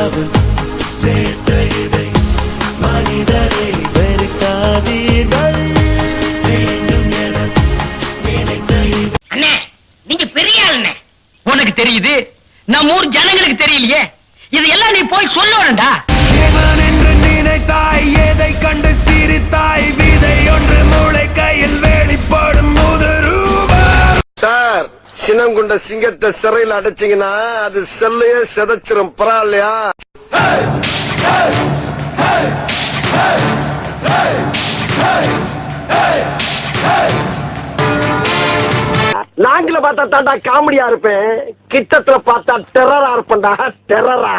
அவன் சேர்த்த இதை மனிதரை வெறுக்காதீர்கள் வேண்டும் என நினைத்த இது. அண்ணே நீங்க பெரிய ஆளுண்ணே. உனக்கு தெரியுது, நம்ம ஊர் ஜனங்களுக்கு தெரியலையே. இது எல்லாம் நீ போய் சொல்லணும்டா. என்று நினைத்தாய், எதை கண்டு சிரித்தாய், விதை ஒன்று மூளை கையில் வெளிப்படும் முதரூபம். சார், சினம் கொண்ட சிங்கத்தை சிறையில் அடைச்சிங்கன்னா அது செல்லையே செதைச்சிரும். பரவாயில்லையா? நாங்கள பார்த்தா தாண்டா காமெடியா இருப்பேன், கிட்டத்துல பார்த்தா டெரரா இருப்பேன்டா. டெரரா